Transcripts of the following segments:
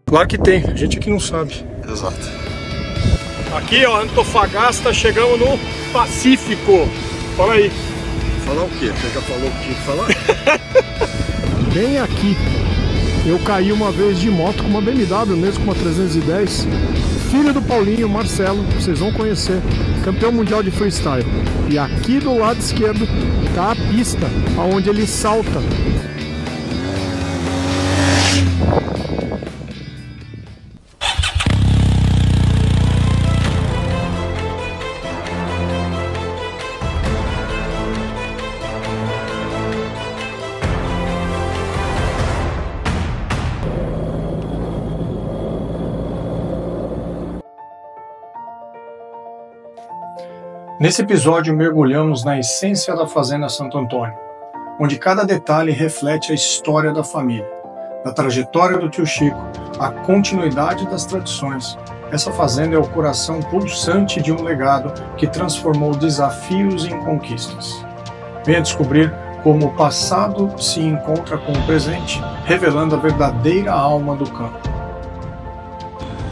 Claro que tem, a gente aqui não sabe. Exato. Aqui, ó, Antofagasta, chegamos no Pacífico. Fala aí. Falar o quê? Você já falou o que tinha que falar? Bem aqui, eu caí uma vez de moto com uma BMW, mesmo com uma 310. Filho do Paulinho, Marcelo, vocês vão conhecer, campeão mundial de freestyle. E aqui do lado esquerdo tá a pista, onde ele salta. Nesse episódio mergulhamos na essência da Fazenda Santo Antônio, onde cada detalhe reflete a história da família, da trajetória do tio Chico, a continuidade das tradições. Essa fazenda é o coração pulsante de um legado que transformou desafios em conquistas. Venha descobrir como o passado se encontra com o presente, revelando a verdadeira alma do campo.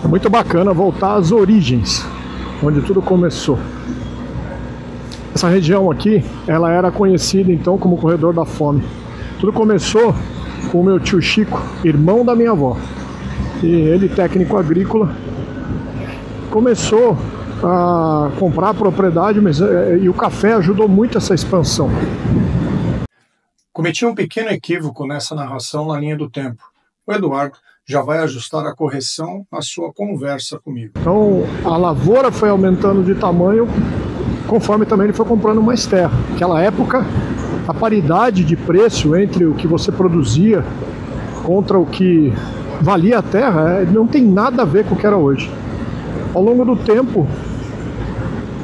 É muito bacana voltar às origens, onde tudo começou. Essa região aqui, ela era conhecida então como Corredor da Fome. Tudo começou com o meu tio Chico, irmão da minha avó. E ele, técnico agrícola, começou a comprar a propriedade, e o café ajudou muito essa expansão. Cometi um pequeno equívoco nessa narração na linha do tempo. O Eduardo já vai ajustar a correção na sua conversa comigo. Então a lavoura foi aumentando de tamanho conforme também ele foi comprando mais terra. Naquela época, a paridade de preço entre o que você produzia contra o que valia a terra não tem nada a ver com o que era hoje. Ao longo do tempo,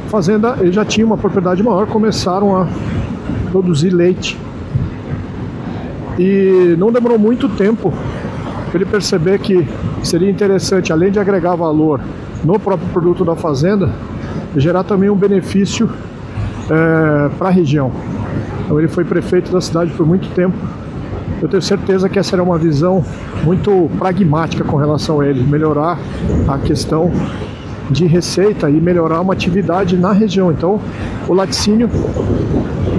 a fazenda ele já tinha uma propriedade maior, começaram a produzir leite. E não demorou muito tempo para ele perceber que seria interessante, além de agregar valor no próprio produto da fazenda, gerar também um benefício para a região. Então ele foi prefeito da cidade por muito tempo. Eu tenho certeza que essa era uma visão muito pragmática com relação a ele, melhorar a questão de receita e melhorar uma atividade na região. Então o laticínio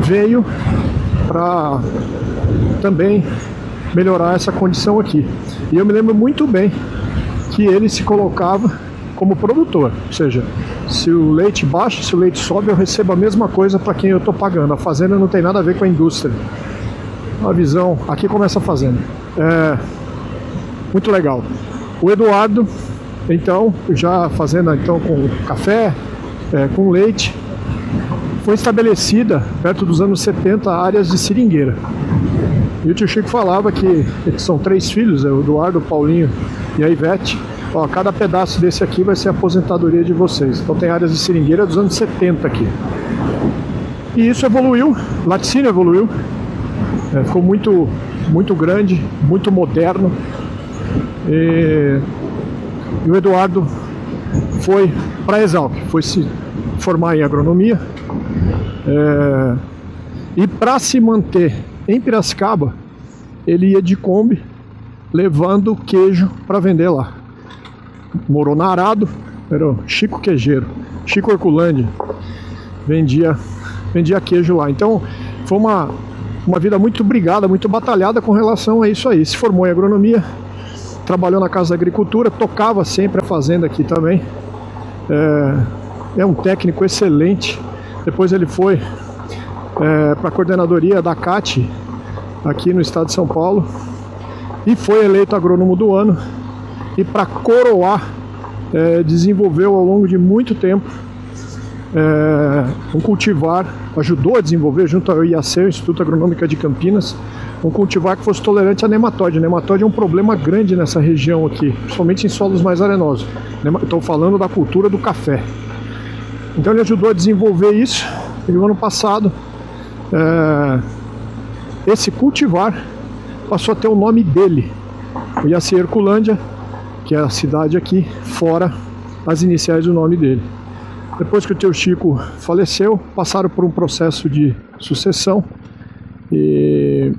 veio para também melhorar essa condição aqui. E eu me lembro muito bem que ele se colocava como produtor, ou seja, se o leite baixa, se o leite sobe, eu recebo a mesma coisa para quem eu estou pagando. A fazenda não tem nada a ver com a indústria. A visão, aqui começa a fazenda. Muito legal. O Eduardo, então, já a fazenda então, com café, com leite, foi estabelecida perto dos anos 70 áreas de seringueira. E o tio Chico falava que são 3 filhos, o Eduardo, o Paulinho e a Ivete. Ó, cada pedaço desse aqui vai ser a aposentadoria de vocês. Então tem áreas de seringueira dos anos 70 aqui. E isso evoluiu, o laticínio evoluiu, ficou muito grande, muito moderno. E o Eduardo foi para a Exalc, foi se formar em agronomia. E para se manter em Piracicaba, ele ia de Kombi levando queijo para vender lá. Morou na Arado, era o Chico Queijeiro, Chico Herculândia, vendia queijo lá. Então foi uma vida muito brigada, muito batalhada com relação a isso aí. Se formou em agronomia, trabalhou na Casa da Agricultura, tocava sempre a fazenda aqui também. É um técnico excelente. Depois ele foi para a coordenadoria da CAT aqui no estado de São Paulo e foi eleito agrônomo do ano. E para coroar, desenvolveu ao longo de muito tempo um cultivar, ajudou a desenvolver junto ao IAC, o Instituto Agronômico de Campinas, um cultivar que fosse tolerante a nematóide. A nematóide é um problema grande nessa região aqui, principalmente em solos mais arenosos. Estou falando da cultura do café. Então ele ajudou a desenvolver isso, e no ano passado esse cultivar passou a ter o nome dele, o IAC Herculândia, que é a cidade aqui, fora as iniciais do nome dele. Depois que o tio Chico faleceu, passaram por um processo de sucessão e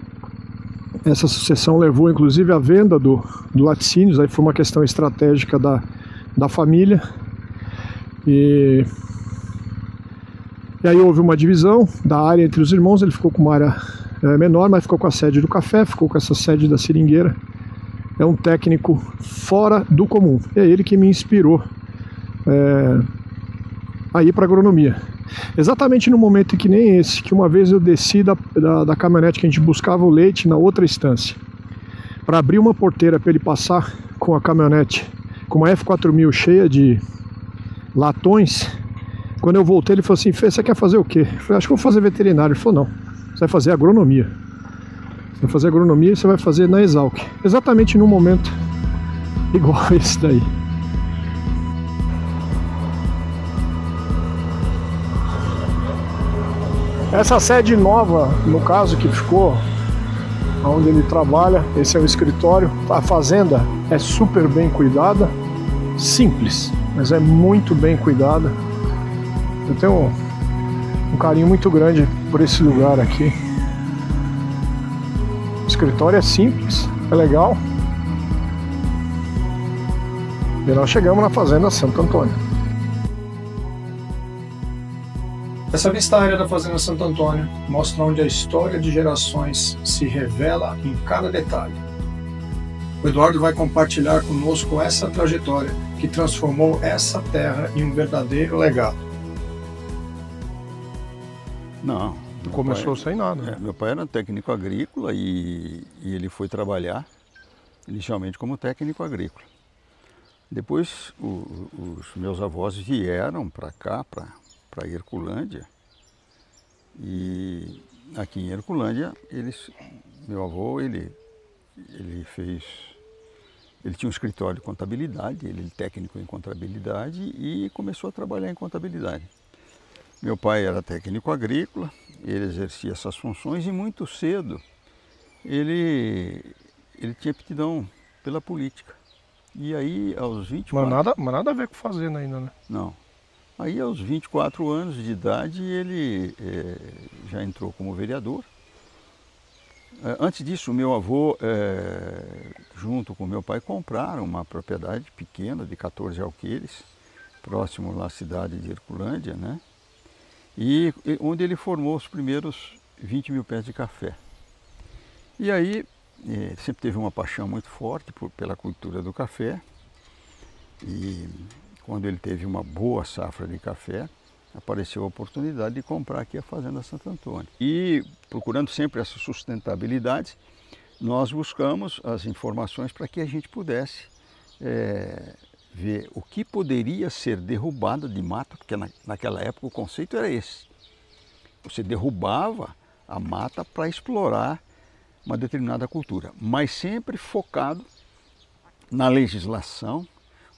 essa sucessão levou inclusive à venda do laticínios, aí foi uma questão estratégica da família. E aí houve uma divisão da área entre os irmãos, ele ficou com uma área menor, mas ficou com a sede do café, ficou com essa sede da seringueira. É um técnico fora do comum, é ele que me inspirou a ir para agronomia. Exatamente no momento em que nem esse, que uma vez eu desci da caminhonete que a gente buscava o leite na outra estância, para abrir uma porteira para ele passar com a caminhonete, com uma F4000 cheia de latões. Quando eu voltei, ele falou assim: Fê, você quer fazer o quê? Eu falei: acho que vou fazer veterinário. Ele falou: não, você vai fazer agronomia. Você vai fazer agronomia e você vai fazer na Exalc. Exatamente num momento igual a esse daí. Essa sede nova, no caso, que ficou onde ele trabalha, esse é o escritório. A fazenda é super bem cuidada, simples, mas é muito bem cuidada. Eu tenho um carinho muito grande por esse lugar aqui. O escritório é simples, é legal. E nós chegamos na fazenda Santo Antônio. Essa vista aérea da Fazenda Santo Antônio mostra onde a história de gerações se revela em cada detalhe. O Eduardo vai compartilhar conosco essa trajetória que transformou essa terra em um verdadeiro legado. Não. Começou sem nada. Meu pai era técnico agrícola e ele foi trabalhar inicialmente como técnico agrícola. Depois os meus avós vieram para cá, para Herculândia, e aqui em Herculândia meu avô ele tinha um escritório de contabilidade, ele é técnico em contabilidade e começou a trabalhar em contabilidade. Meu pai era técnico agrícola, ele exercia essas funções e muito cedo ele tinha aptidão pela política. E aí aos 24... Mas nada a ver com fazenda ainda, né? Não. Aí aos 24 anos de idade ele já entrou como vereador. Antes disso, meu avô, junto com meu pai, compraram uma propriedade pequena de 14 alqueires, próximo à cidade de Herculândia, né? E onde ele formou os primeiros 20 mil pés de café. E aí sempre teve uma paixão muito forte pela cultura do café. E quando ele teve uma boa safra de café, apareceu a oportunidade de comprar aqui a Fazenda Santo Antônio. E procurando sempre essa sustentabilidade, nós buscamos as informações para que a gente pudesse ver o que poderia ser derrubado de mata, porque naquela época o conceito era esse. Você derrubava a mata para explorar uma determinada cultura, mas sempre focado na legislação,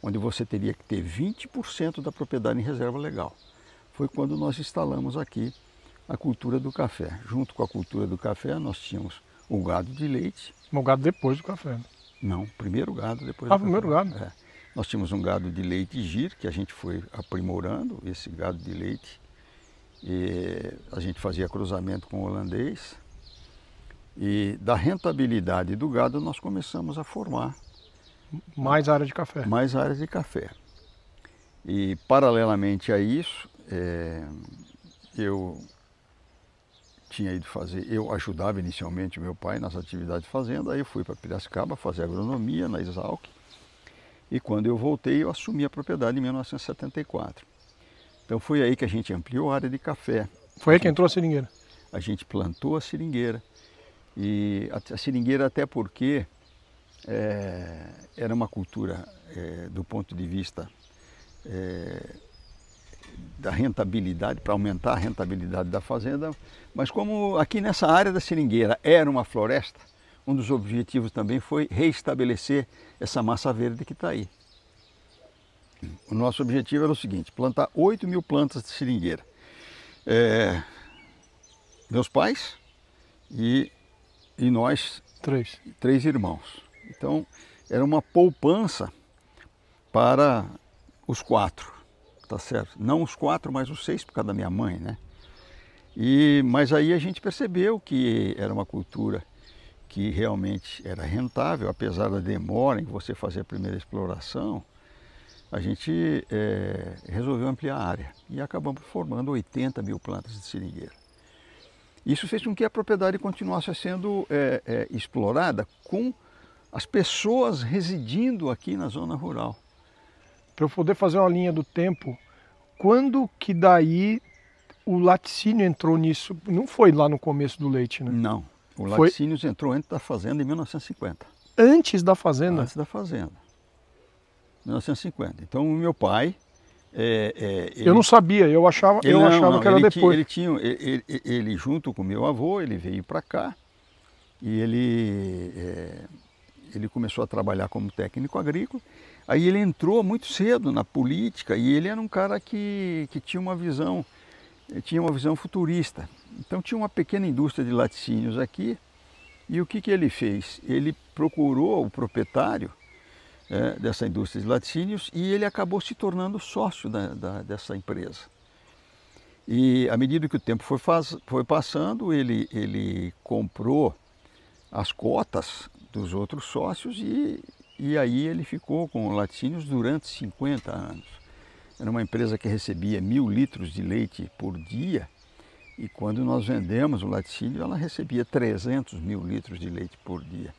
onde você teria que ter 20% da propriedade em reserva legal. Foi quando nós instalamos aqui a cultura do café. Junto com a cultura do café, nós tínhamos o gado de leite. O gado depois do café. Não, primeiro gado, depois do café. Primeiro gado. É. Nós tínhamos um gado de leite gir, que a gente foi aprimorando, esse gado de leite. E a gente fazia cruzamento com o holandês. E da rentabilidade do gado, nós começamos a formar mais área de café. Mais áreas de café. E paralelamente a isso, eu tinha ido fazer, eu ajudava inicialmente o meu pai nas atividades de fazenda, aí eu fui para Piracicaba fazer agronomia na Exalc. E quando eu voltei, eu assumi a propriedade em 1974. Então foi aí que a gente ampliou a área de café. Foi aí que entrou a seringueira? A gente plantou a seringueira. E a seringueira até porque era uma cultura do ponto de vista da rentabilidade, para aumentar a rentabilidade da fazenda, mas como aqui nessa área da seringueira era uma floresta, um dos objetivos também foi reestabelecer essa massa verde que está aí. O nosso objetivo era o seguinte: plantar 8 mil plantas de seringueira. Meus pais e nós, três irmãos. Então, era uma poupança para os 4, tá certo? Não os 4, mas os 6 por causa da minha mãe, né? Mas aí a gente percebeu que era uma cultura que realmente era rentável, apesar da demora em que você fazia a primeira exploração, a gente resolveu ampliar a área e acabamos formando 80 mil plantas de seringueira. Isso fez com que a propriedade continuasse sendo explorada com as pessoas residindo aqui na zona rural. Para eu poder fazer uma linha do tempo, quando que daí o laticínio entrou nisso? Não foi lá no começo do leite, né? Não, o laticínio entrou antes da fazenda em 1950. Antes da fazenda? Antes da fazenda, 1950. Então o meu pai... eu não sabia, eu achava que era depois. Ele junto com meu avô, ele veio para cá e ele começou a trabalhar como técnico agrícola. Aí ele entrou muito cedo na política e ele era um cara que tinha uma visão futurista. Então tinha uma pequena indústria de laticínios aqui e o que ele fez? Ele procurou o proprietário dessa indústria de laticínios e ele acabou se tornando sócio dessa empresa. E à medida que o tempo foi passando, ele comprou as cotas dos outros sócios e aí ele ficou com laticínios durante 50 anos. Era uma empresa que recebia 1000 litros de leite por dia e quando nós vendemos o laticínio ela recebia 300 mil litros de leite por dia.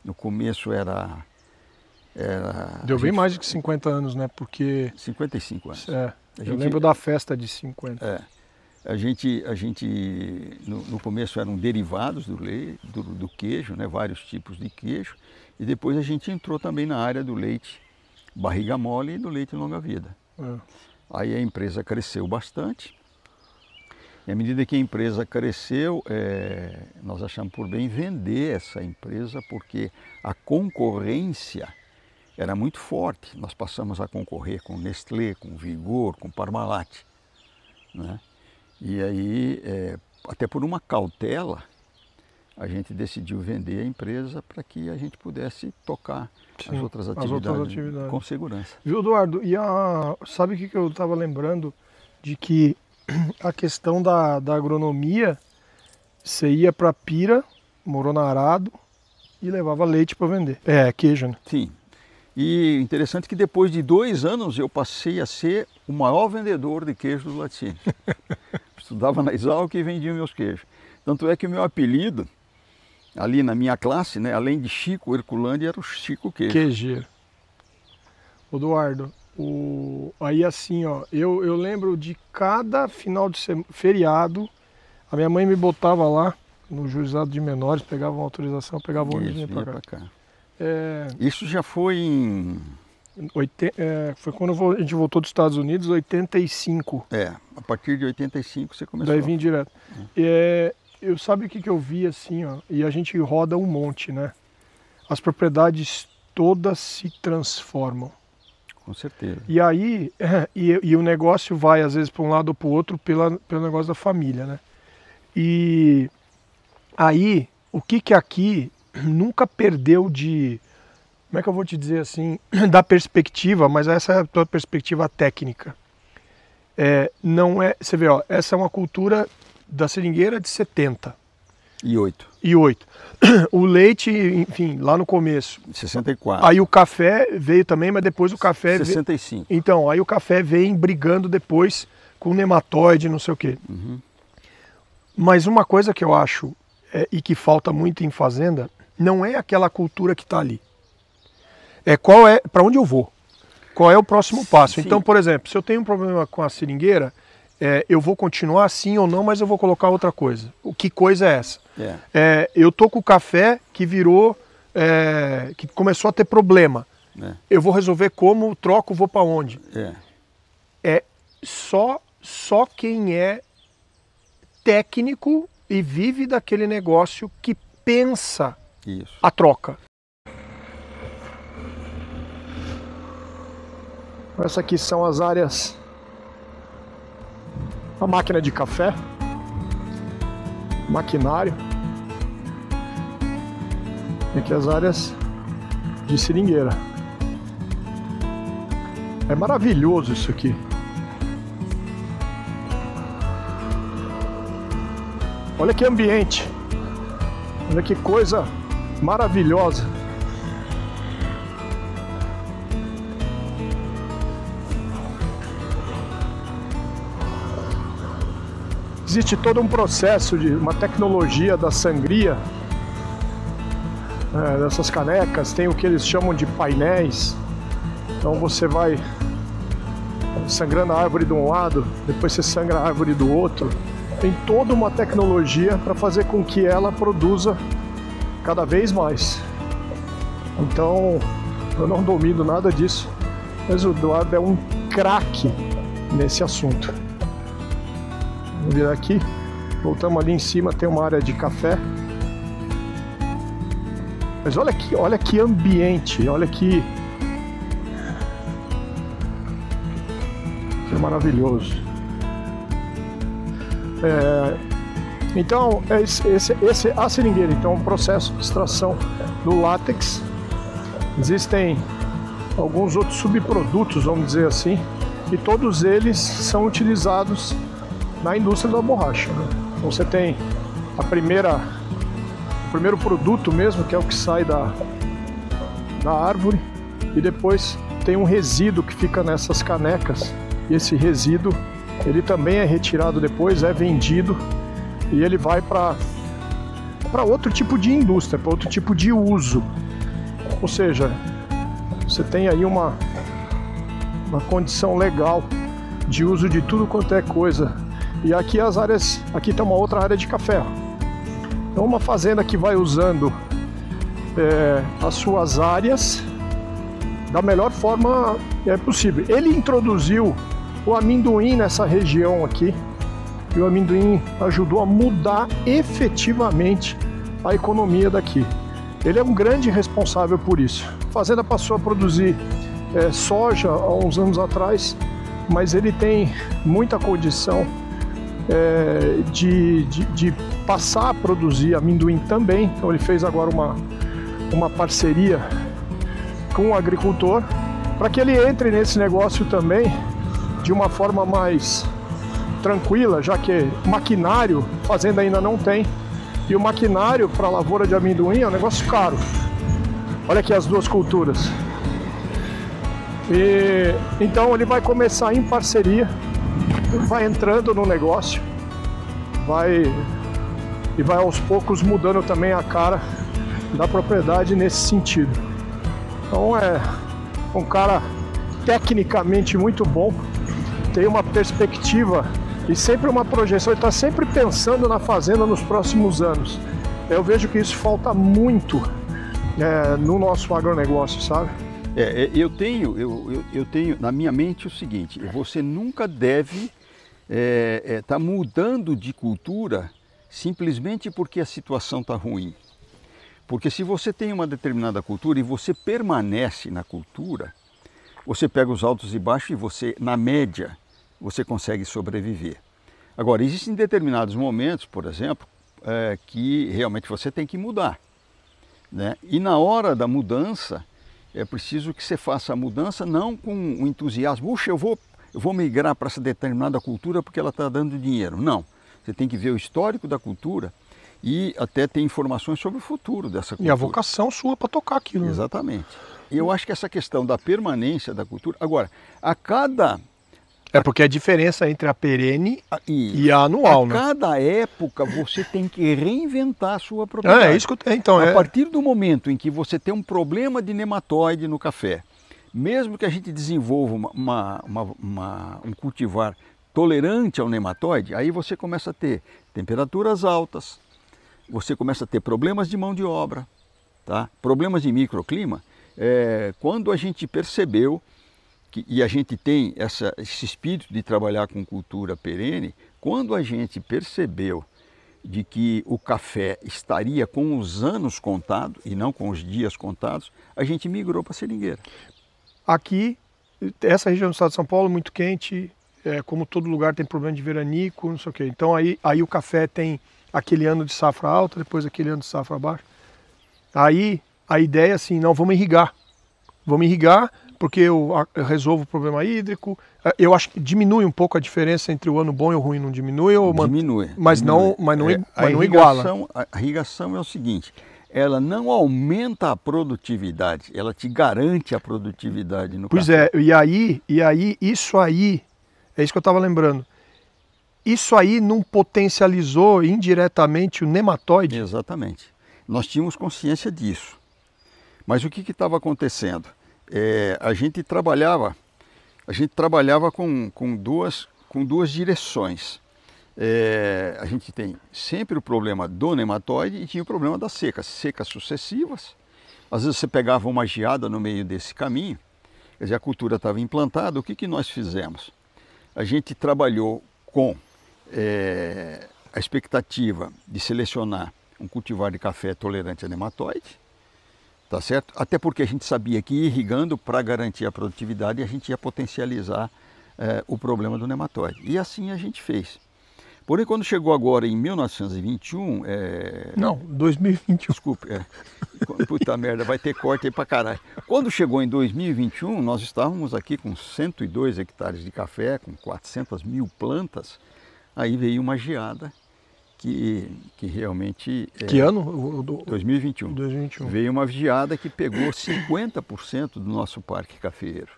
No começo era Deu bem mais de que 50 anos, né? Porque... 55 anos. Eu lembro da festa de 50. A gente no começo eram derivados do leite, do queijo, né? Vários tipos de queijo. E depois a gente entrou também na área do leite barriga mole e do leite longa-vida. Aí a empresa cresceu bastante. E à medida que a empresa cresceu, nós achamos por bem vender essa empresa porque a concorrência era muito forte. Nós passamos a concorrer com Nestlé, com Vigor, com Parmalat, né? E aí, até por uma cautela, a gente decidiu vender a empresa para que a gente pudesse tocar as outras atividades com segurança. Viu, Eduardo? E sabe o que eu estava lembrando? De que a questão da agronomia, você ia para Pira, morou na Arado e levava leite para vender. Queijo, né? Sim. E interessante que depois de 2 anos eu passei a ser o maior vendedor de queijo do laticínio. Estudava na Exalc e vendia meus queijos. Tanto é que o meu apelido, ali na minha classe, né, além de Chico Herculândia, era o Chico Queijo. Queijeiro. Eduardo, aí assim, ó, eu lembro de cada final de feriado, a minha mãe me botava lá no juizado de menores, pegava uma autorização, pegava o ônibus e vinha para cá. Isso já foi em... foi quando a gente voltou dos Estados Unidos, 85. A partir de 85 você começou. Daí vim direto. Eu sabe o que eu vi assim, ó, e a gente roda um monte, né? As propriedades todas se transformam. Com certeza. E aí, e o negócio vai às vezes para um lado ou para o outro pelo negócio da família, né? E aí, o que aqui nunca perdeu de, como é que eu vou te dizer assim, da perspectiva, mas essa é a tua perspectiva técnica. Não é, você vê, ó, essa é uma cultura da seringueira de 78. O leite, enfim, lá no começo. 64. Aí o café veio também, mas depois o café... 65. Então, aí o café vem brigando depois com nematóide, não sei o quê. Mas uma coisa que eu acho, e que falta muito em fazenda, não é aquela cultura que está ali. Para onde eu vou? Qual é o próximo passo? Sim. Então, por exemplo, se eu tenho um problema com a seringueira, eu vou continuar sim ou não, mas eu vou colocar outra coisa. Que coisa é essa? Eu tô com o café que virou, que começou a ter problema. Eu vou resolver como, troco, vou para onde? Só quem é técnico e vive daquele negócio que pensa a troca. Essas aqui são as áreas, a máquina de café, maquinário, e aqui as áreas de seringueira. É maravilhoso isso aqui. Olha que ambiente, olha que coisa maravilhosa. Existe todo um processo de uma tecnologia da sangria, dessas canecas. Tem o que eles chamam de painéis. Então você vai sangrando a árvore de um lado, depois você sangra a árvore do outro. Tem toda uma tecnologia para fazer com que ela produza cada vez mais. Então eu não domino nada disso, mas o Eduardo é um craque nesse assunto. Vamos vir aqui, voltamos ali em cima, tem uma área de café. Mas olha que ambiente, olha que maravilhoso. Então, esse a seringueira, então, é um processo de extração do látex. Existem alguns outros subprodutos, vamos dizer assim, e todos eles são utilizados na indústria da borracha, né? Então você tem o primeiro produto mesmo, que é o que sai da árvore, e depois tem um resíduo que fica nessas canecas, e esse resíduo ele também é retirado depois, é vendido, e ele vai para outro tipo de indústria, para outro tipo de uso. Ou seja, você tem aí uma condição legal de uso de tudo quanto é coisa. E aqui aqui tem uma outra área de café. Então uma fazenda que vai usando as suas áreas da melhor forma possível. Ele introduziu o amendoim nessa região aqui, e o amendoim ajudou a mudar efetivamente a economia daqui. Ele é um grande responsável por isso. A fazenda passou a produzir soja há uns anos atrás, mas ele tem muita condição de passar a produzir amendoim também. Então ele fez agora uma parceria com o agricultor para que ele entre nesse negócio também de uma forma mais tranquila, já que maquinário a fazenda ainda não tem, e o maquinário para a lavoura de amendoim é um negócio caro. Olha aqui as duas culturas. E então ele vai começar em parceria, vai entrando no negócio, vai aos poucos mudando também a cara da propriedade nesse sentido. Então é um cara tecnicamente muito bom, tem uma perspectiva e sempre uma projeção, ele está sempre pensando na fazenda nos próximos anos. Eu vejo que isso falta muito no nosso agronegócio, sabe? Eu tenho na minha mente o seguinte: você nunca deve estar mudando de cultura simplesmente porque a situação está ruim. Porque se você tem uma determinada cultura e você permanece na cultura, você pega os altos e baixos e você, na média, você consegue sobreviver. Agora, existem determinados momentos, por exemplo, que realmente você tem que mudar, né? E na hora da mudança, é preciso que você faça a mudança não com o entusiasmo, puxa, eu vou migrar para essa determinada cultura porque ela está dando dinheiro. Não, você tem que ver o histórico da cultura e até ter informações sobre o futuro dessa cultura. E a vocação sua para tocar aquilo. Exatamente. E eu acho que essa questão da permanência da cultura... Agora, a cada... porque a diferença entre a perene e a anual, né? A cada época você tem que reinventar a sua propriedade. É isso que então, a partir do momento em que você tem um problema de nematóide no café, mesmo que a gente desenvolva um cultivar tolerante ao nematóide, aí você começa a ter temperaturas altas, você começa a ter problemas de mão de obra, tá? Problemas de microclima. Quando a gente percebeu e a gente tem esse espírito de trabalhar com cultura perene, quando a gente percebeu de que o café estaria com os anos contados e não com os dias contados, a gente migrou para a seringueira. Aqui, essa região do estado de São Paulo, muito quente, como todo lugar tem problema de veranico, não sei o quê. Então aí o café tem aquele ano de safra alta, depois aquele ano de safra baixa. Aí a ideia é assim, não, vamos irrigar porque eu resolvo o problema hídrico. Eu acho que diminui um pouco a diferença entre o ano bom e o ruim, não diminui? Diminui. Mas não iguala. A irrigação é o seguinte, ela não aumenta a produtividade, ela te garante a produtividade no Pois café. é, isso aí, é isso que eu estava lembrando. Isso aí não potencializou indiretamente o nematóide? Exatamente. Nós tínhamos consciência disso. Mas o que estava acontecendo? A gente trabalhava com duas direções. A gente tem sempre o problema do nematóide e tinha o problema das secas sucessivas. Às vezes você pegava uma geada no meio desse caminho, quer dizer, a cultura estava implantada. O que nós fizemos? A gente trabalhou com a expectativa de selecionar um cultivar de café tolerante a nematóide, tá certo? Até porque a gente sabia que irrigando para garantir a produtividade a gente ia potencializar o problema do nematóide. E assim a gente fez. Porém, quando chegou agora em 1921... Não, 2021. Desculpe, puta merda, vai ter corte aí pra caralho. Quando chegou em 2021, nós estávamos aqui com 102 hectares de café, com 400 mil plantas. Aí veio uma geada que realmente... Que ano? 2021. 2021. Veio uma geada que pegou 50% do nosso parque cafeeiro.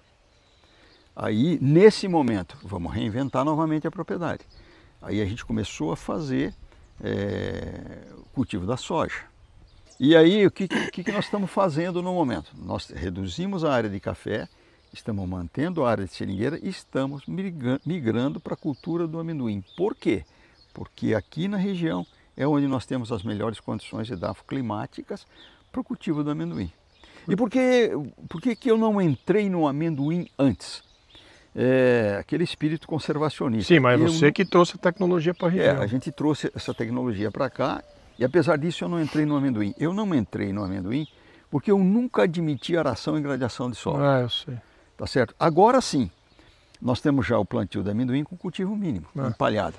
Aí, nesse momento, vamos reinventar novamente a propriedade. Aí a gente começou a fazer o cultivo da soja. E aí, o que nós estamos fazendo no momento? Nós reduzimos a área de café, estamos mantendo a área de seringueira e estamos migrando para a cultura do amendoim. Por quê? Porque aqui na região é onde nós temos as melhores condições edafoclimáticas para o cultivo do amendoim. E por que eu não entrei no amendoim antes? Aquele espírito conservacionista. Sim, mas você que trouxe a tecnologia para a região. A gente trouxe essa tecnologia para cá e apesar disso eu não entrei no amendoim. Eu não entrei no amendoim porque eu nunca admiti aração e gradiação de solo. Eu sei. Tá certo? Agora sim, nós temos já o plantio de amendoim com cultivo mínimo, empalhada.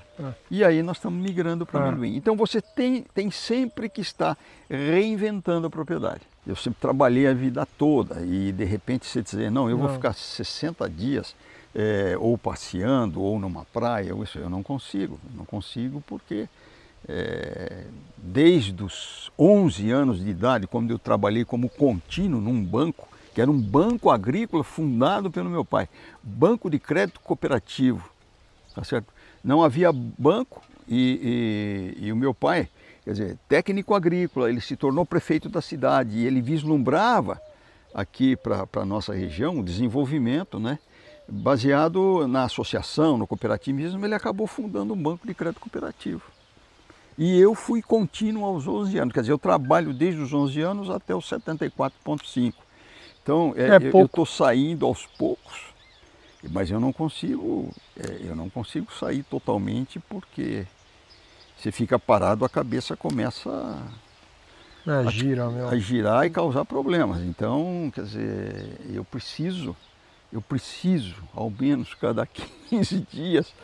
E aí nós estamos migrando para o amendoim. Então você tem sempre que estar reinventando a propriedade. Eu sempre trabalhei a vida toda e de repente você dizer, não, eu vou ficar 60 dias ou passeando ou numa praia, eu não consigo. Não consigo porque desde os 11 anos de idade, quando eu trabalhei como contínuo num banco, que era um banco agrícola fundado pelo meu pai, Banco de Crédito Cooperativo, tá certo? Não havia banco e o meu pai, quer dizer, técnico agrícola, ele se tornou prefeito da cidade e ele vislumbrava aqui para a nossa região o desenvolvimento, né? Baseado na associação, no cooperativismo, ele acabou fundando um banco de crédito cooperativo. E eu fui contínuo aos 11 anos, quer dizer, eu trabalho desde os 11 anos até os 74,5. Então, eu estou saindo aos poucos, mas eu não consigo sair totalmente porque você fica parado, a cabeça começa a girar e causar problemas. Então, quer dizer, eu preciso, ao menos cada 15 dias,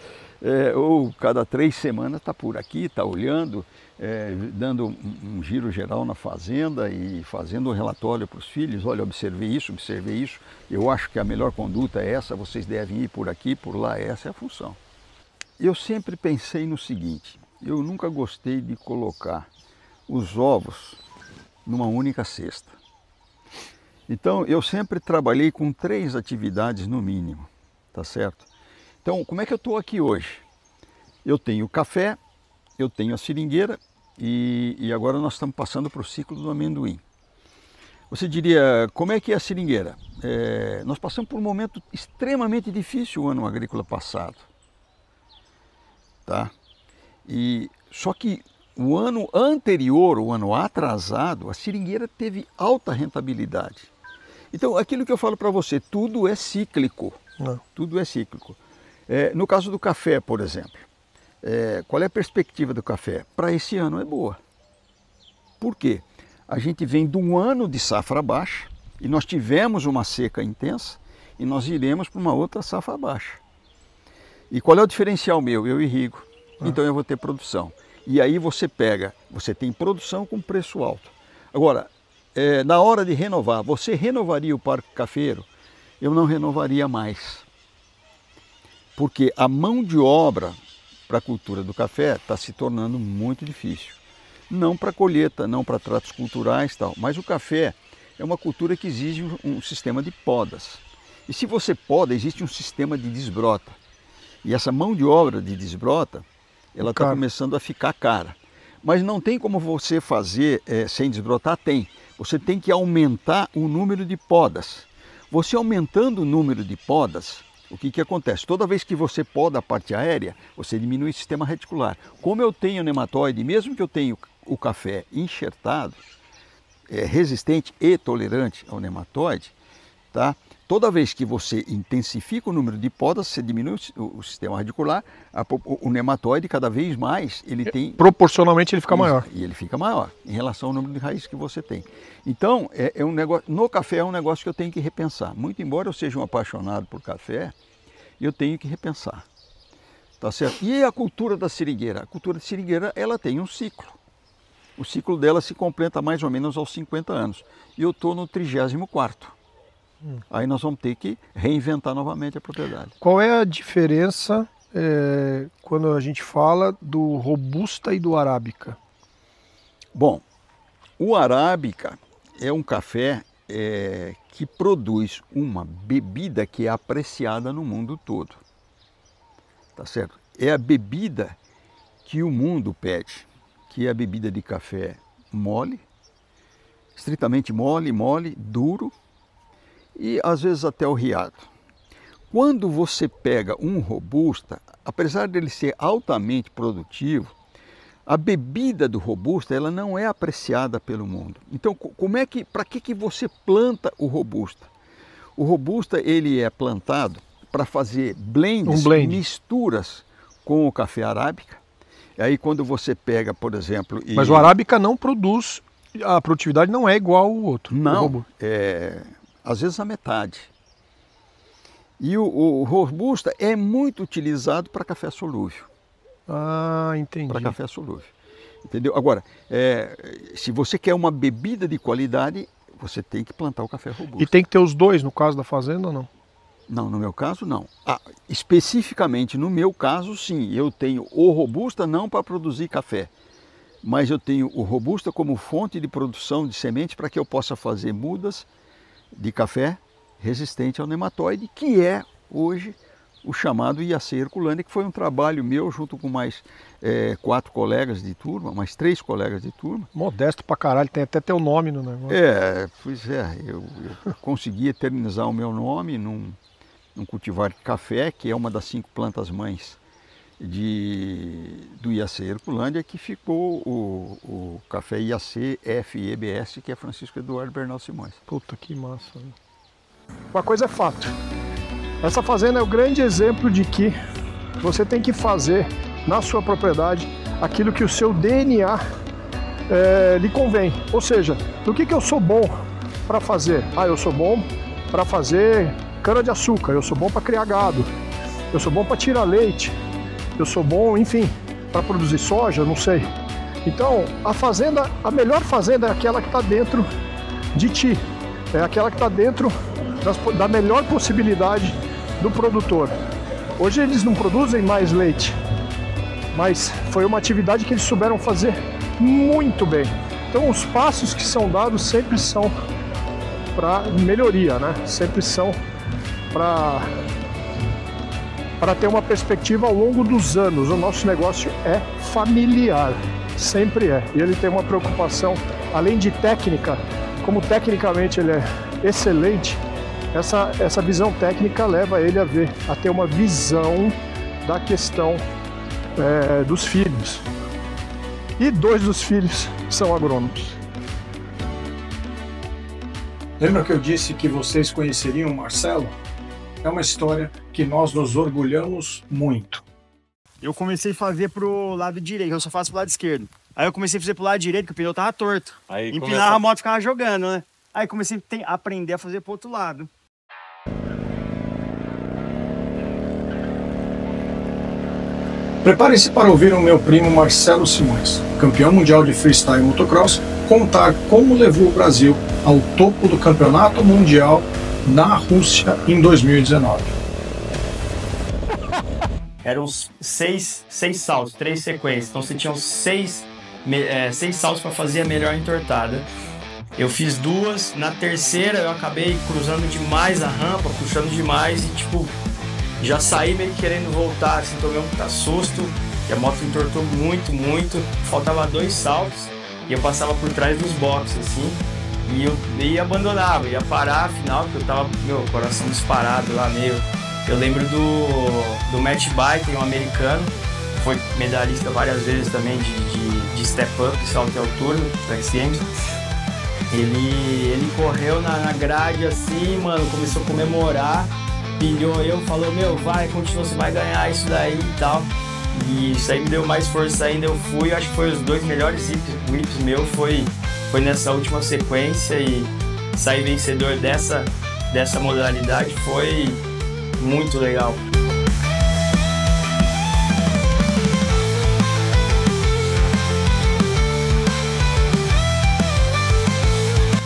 ou cada 3 semanas, estar por aqui, estar olhando, dando um giro geral na fazenda e fazendo um relatório para os filhos, olha, observei isso, eu acho que a melhor conduta é essa, vocês devem ir por aqui, por lá, essa é a função. Eu sempre pensei no seguinte, eu nunca gostei de colocar os ovos numa única cesta. Então, eu sempre trabalhei com 3 atividades no mínimo, tá certo? Então, como é que eu estou aqui hoje? Eu tenho o café, eu tenho a seringueira e agora nós estamos passando para o ciclo do amendoim. Você diria, como é que é a seringueira? Nós passamos por um momento extremamente difícil o ano agrícola passado. Tá? Só que o ano anterior, o ano atrasado, a seringueira teve alta rentabilidade. Então, aquilo que eu falo para você, tudo é cíclico. Tudo é cíclico. No caso do café, por exemplo, qual é a perspectiva do café? Para esse ano é boa. Por quê? A gente vem de um ano de safra baixa e nós tivemos uma seca intensa e nós iremos para uma outra safra baixa. E qual é o diferencial meu? Eu irrigo, então eu vou ter produção. E aí você tem produção com preço alto. Agora, na hora de renovar, você renovaria o parque cafeiro? Eu não renovaria mais. Porque a mão de obra para a cultura do café está se tornando muito difícil. não para colheita, não para tratos culturais e tal. Mas o café é uma cultura que exige um sistema de podas. E se você poda, existe um sistema de desbrota. E essa mão de obra de desbrota, ela está começando a ficar cara. Mas não tem como você fazer sem desbrotar? Tem. Você tem que aumentar o número de podas. Você aumentando o número de podas, o que acontece? Toda vez que você poda a parte aérea, você diminui o sistema reticular. Como eu tenho nematóide, mesmo que eu tenha o café enxertado, resistente e tolerante ao nematóide, tá? Toda vez que você intensifica o número de podas, você diminui o sistema radicular, o nematóide cada vez mais ele tem... Proporcionalmente ele fica maior. E ele fica maior em relação ao número de raízes que você tem. Então, é um negócio, no café é um negócio que eu tenho que repensar. Muito embora eu seja um apaixonado por café, eu tenho que repensar. Tá certo? E a cultura da seringueira? A cultura da seringueira, ela tem um ciclo. O ciclo dela se completa mais ou menos aos 50 anos. E eu estou no 34º. Aí nós vamos ter que reinventar novamente a propriedade. Qual é a diferença quando a gente fala do Robusta e do Arábica? Bom, o Arábica é um café que produz uma bebida que é apreciada no mundo todo. Tá certo? É a bebida que o mundo pede, que é a bebida de café mole, estritamente mole, duro, e às vezes até o riado. Quando você pega um Robusta, apesar dele ser altamente produtivo, a bebida do Robusta ela não é apreciada pelo mundo. Então, para que você planta o Robusta? O Robusta ele é plantado para fazer blends, misturas com o café Arábica. E aí quando você pega, por exemplo... Mas o Arábica não produz, a produtividade não é igual ao outro. Não, às vezes a metade. E o Robusta é muito utilizado para café solúvel. Ah, entendi. Para café solúvel. Entendeu? Agora, se você quer uma bebida de qualidade, você tem que plantar o café Robusta. E tem que ter os dois no caso da fazenda ou não? Não, no meu caso não. Especificamente no meu caso, sim. Eu tenho o Robusta não para produzir café, mas eu tenho o Robusta como fonte de produção de semente para que eu possa fazer mudas de café resistente ao nematóide, que é hoje o chamado Iacea herculânea, que foi um trabalho meu junto com mais 4 colegas de turma, mais 3 colegas de turma. Modesto pra caralho, tem até teu nome no negócio. Pois é, eu consegui eternizar o meu nome num cultivar de café, que é uma das 5 plantas mães do Iacea herculânea, que ficou o café Iacea FEBS, que é Francisco Eduardo Bernal Simões. Puta que massa. Uma coisa é fato, essa fazenda é o grande exemplo de que você tem que fazer na sua propriedade aquilo que o seu DNA lhe convém. Ou seja, do que eu sou bom para fazer? Eu sou bom para fazer cana-de-açúcar, eu sou bom para criar gado, eu sou bom para tirar leite, eu sou bom, enfim, para produzir soja, não sei. Então, a melhor fazenda é aquela que está dentro de ti, é aquela que está dentro da melhor possibilidade do produtor. Hoje eles não produzem mais leite, mas foi uma atividade que eles souberam fazer muito bem. Então os passos que são dados sempre são para melhoria, né? Sempre são para ter uma perspectiva ao longo dos anos. O nosso negócio é familiar, sempre é. E ele tem uma preocupação, além de técnica, como tecnicamente ele é excelente, essa visão técnica leva ele a ter uma visão da questão dos filhos. E 2 dos filhos são agrônomos. Lembra que eu disse que vocês conheceriam o Marcelo? É uma história que nós nos orgulhamos muito. Eu comecei a fazer pro lado direito, eu só faço pro lado esquerdo. Aí eu comecei a fazer pro lado direito, porque o pneu tava torto. Aí empinava a moto e ficava jogando, né? Aí comecei a aprender a fazer pro outro lado. Prepare-se para ouvir o meu primo Marcelo Simões, campeão mundial de freestyle motocross, contar como levou o Brasil ao topo do campeonato mundial na Rússia em 2019. Eram 6 saltos, 3 sequências, então você tinha 6 6 saltos para fazer a melhor entortada. Eu fiz 2, na terceira eu acabei cruzando demais a rampa, puxando demais e tipo, já saí meio que querendo voltar, assim, tomei um puta susto, e a moto entortou muito, faltava 2 saltos e eu passava por trás dos boxes, assim, e eu ia abandonava, ia parar afinal, porque eu tava, meu, coração disparado lá meio. Eu lembro do Matt Bike, um americano, foi medalhista várias vezes também de step-up, salto de altura, do X Games. Ele correu na grade assim, mano, começou a comemorar, pilhou eu, falou, meu, vai, continua, você vai ganhar isso daí e tal. E isso aí me deu mais força ainda, eu fui, acho que foi os 2 melhores whips meu, foi nessa última sequência, e sair vencedor dessa modalidade foi muito legal.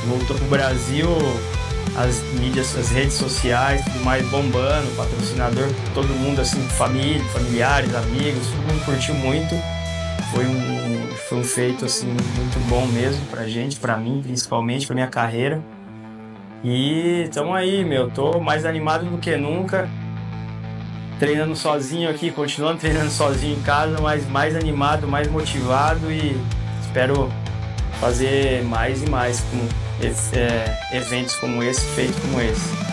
Voltou pro Brasil, as mídias, as redes sociais, tudo mais bombando, patrocinador, todo mundo assim, família, familiares, amigos, todo mundo curtiu muito. Foi um feito assim muito bom mesmo pra gente, pra mim, principalmente, pra minha carreira. E tamo aí, meu, tô mais animado do que nunca. Treinando sozinho aqui, continuando treinando sozinho em casa, mas mais animado, mais motivado, e espero fazer mais e mais com eventos como esse, feitos como esse.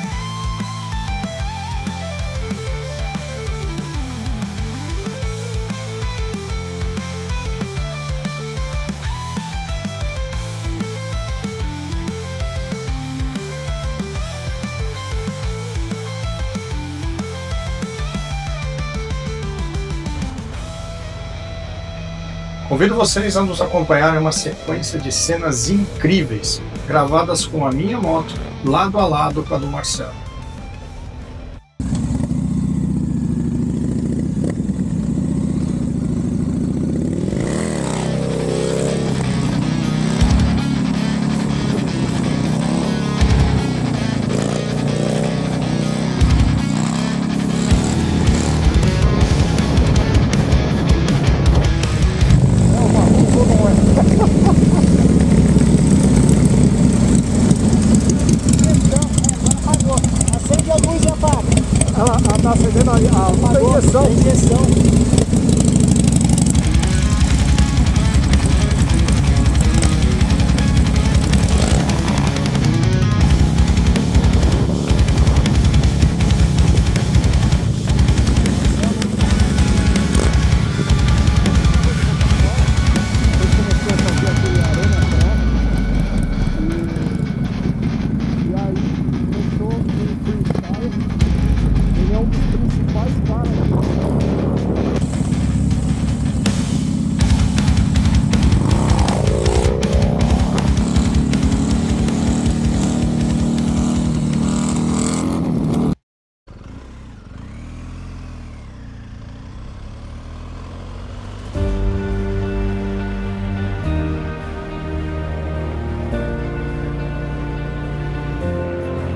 Convido vocês a nos acompanhar em uma sequência de cenas incríveis, gravadas com a minha moto, lado a lado com a do Marcelo. Ela está acendendo a injeção.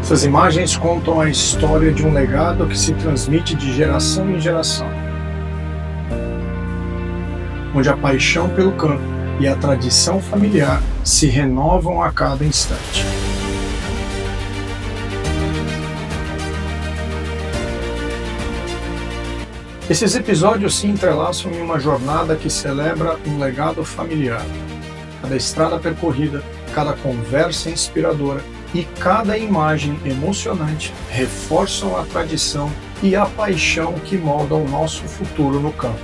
Essas imagens contam a história de um legado que se transmite de geração em geração, onde a paixão pelo campo e a tradição familiar se renovam a cada instante. Esses episódios se entrelaçam em uma jornada que celebra um legado familiar. Cada estrada percorrida, cada conversa inspiradora e cada imagem emocionante reforçam a tradição e a paixão que molda o nosso futuro no campo.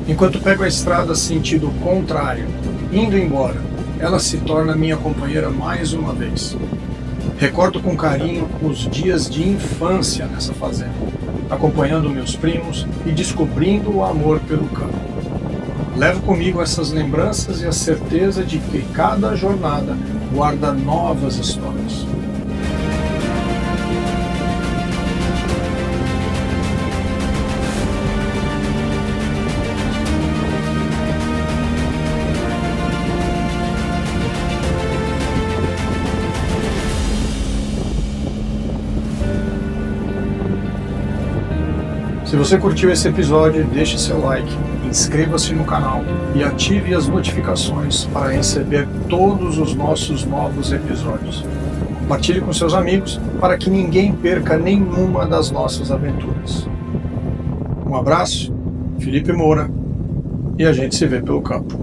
Enquanto pego a estrada sentido contrário, indo embora, ela se torna minha companheira mais uma vez. Recordo com carinho os dias de infância nessa fazenda, acompanhando meus primos e descobrindo o amor pelo campo. Levo comigo essas lembranças e a certeza de que cada jornada guarda novas histórias. Se você curtiu esse episódio, deixe seu like, inscreva-se no canal e ative as notificações para receber todos os nossos novos episódios. Compartilhe com seus amigos para que ninguém perca nenhuma das nossas aventuras. Um abraço, Felipe Moura, e a gente se vê pelo campo.